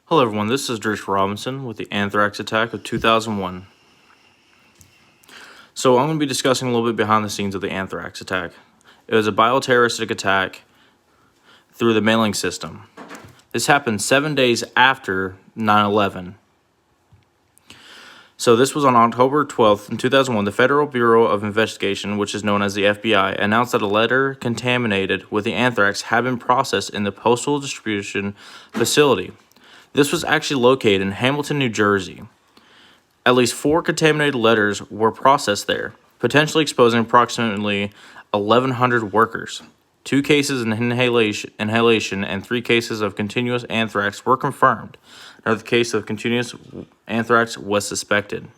Hello everyone, this is Drish Robinson with the Anthrax attack of 2001. So I'm going to be discussing a little bit behind the scenes of the Anthrax attack. It was a bioterroristic attack through the mailing system. This happened 7 days after 9/11. So this was on October 12th in 2001. The Federal Bureau of Investigation, which is known as the FBI, announced that a letter contaminated with the anthrax had been processed in the postal distribution facility. This was actually located in Hamilton, New Jersey. At least 4 contaminated letters were processed there, potentially exposing approximately 1,100 workers. 2 cases of inhalation and 3 cases of continuous anthrax were confirmed. Another case of continuous anthrax was suspected.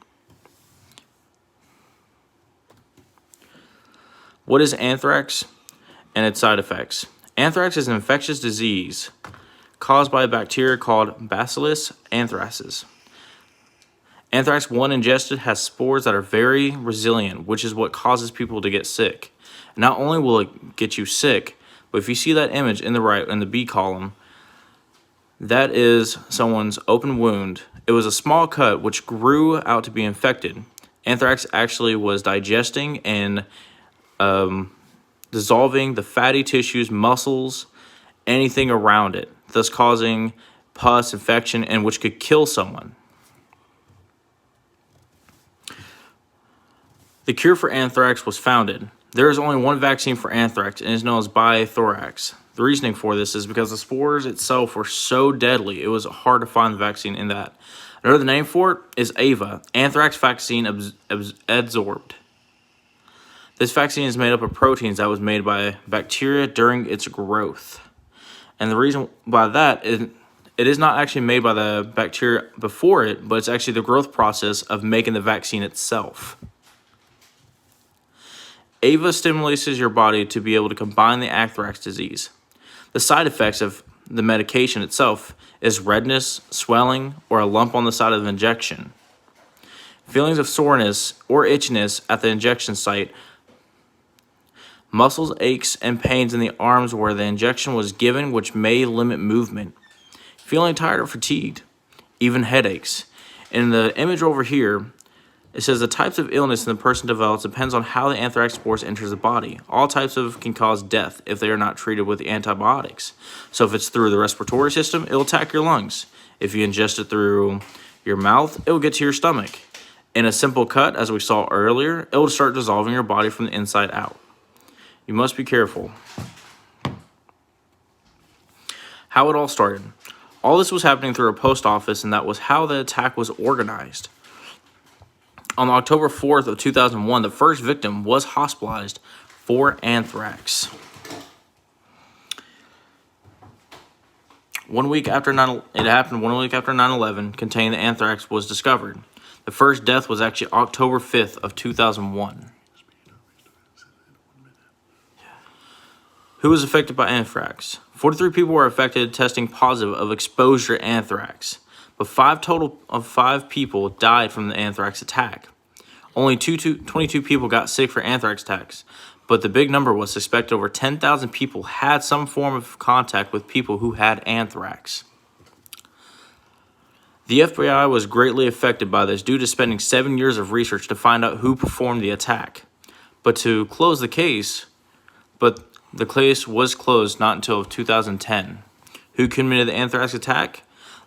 What is anthrax and its side effects? Anthrax is an infectious disease caused by a bacteria called Bacillus anthracis. Anthrax, when ingested, has spores that are very resilient, which is what causes people to get sick. Not only will it get you sick, but if you see that image in the right, in the B column, that is someone's open wound. It was a small cut which grew out to be infected. Anthrax actually was digesting and dissolving the fatty tissues, muscles, anything around it, thus causing pus, infection, and which could kill someone. The cure for anthrax was founded. There is only one vaccine for anthrax, and it is known as Anthrax. The reasoning for this is because the spores itself were so deadly, it was hard to find the vaccine in that. Another name for it is AVA, Anthrax Vaccine Adsorbed. This vaccine is made up of proteins that was made by bacteria during its growth. And the reason by that is it is not actually made by the bacteria before it, but it's actually the growth process of making the vaccine itself. AVA stimulates your body to be able to combine the anthrax disease. The side effects of the medication itself is redness, swelling, or a lump on the side of the injection. Feelings of soreness or itchiness at the injection site, muscles, aches, and pains in the arms where the injection was given, which may limit movement. Feeling tired or fatigued, even headaches. In the image over here, it says the types of illness the person develops depends on how the anthrax spores enters the body. All types can cause death if they are not treated with antibiotics. So if it's through the respiratory system, it'll attack your lungs. If you ingest it through your mouth, it will get to your stomach. In a simple cut, as we saw earlier, it will start dissolving your body from the inside out. You must be careful. How it all started. All this was happening through a post office, and that was how the attack was organized. On October 4th of 2001, the first victim was hospitalized for anthrax. 1 week after it happened 1 week after 9/11, containing the anthrax was discovered. The first death was actually October 5th of 2001. Who was affected by anthrax? 43 people were affected, testing positive of exposure to anthrax. But 5 people died from the anthrax attack. Only 22 people got sick for anthrax attacks, but the big number was suspected over 10,000 people had some form of contact with people who had anthrax. The FBI was greatly affected by this due to spending 7 years of research to find out who performed the attack. But the case was closed not until 2010. Who committed the anthrax attack?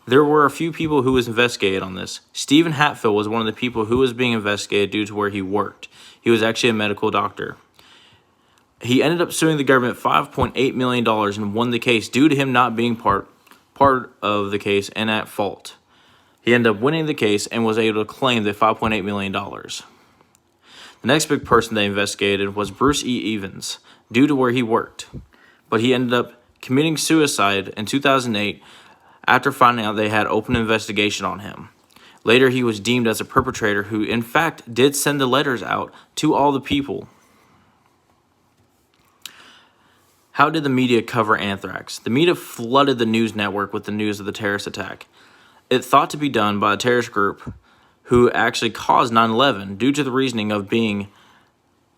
There were a few people who was investigated on this. Stephen Hatfield was one of the people who was being investigated due to where he worked. He was actually a medical doctor. He ended up suing the government $5.8 million and won the case due to him not being part of the case and at fault. He ended up winning the case and was able to claim the $5.8 million. The next big person they investigated was Bruce E. Evans due to where he worked. But he ended up committing suicide in 2008 after finding out they had open investigation on him. Later, he was deemed as a perpetrator who, in fact, did send the letters out to all the people. How did the media cover anthrax? The media flooded the news network with the news of the terrorist attack. It thought to be done by a terrorist group who actually caused 9/11 due to the reasoning of being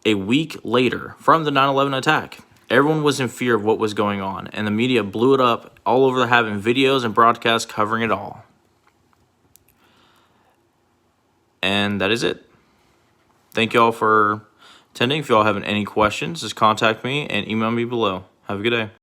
a week later from the 9/11 attack. Everyone was in fear of what was going on, and the media blew it up all over, having videos and broadcasts covering it all. And that is it. Thank you all for attending. If you all have any questions, just contact me and email me below. Have a good day.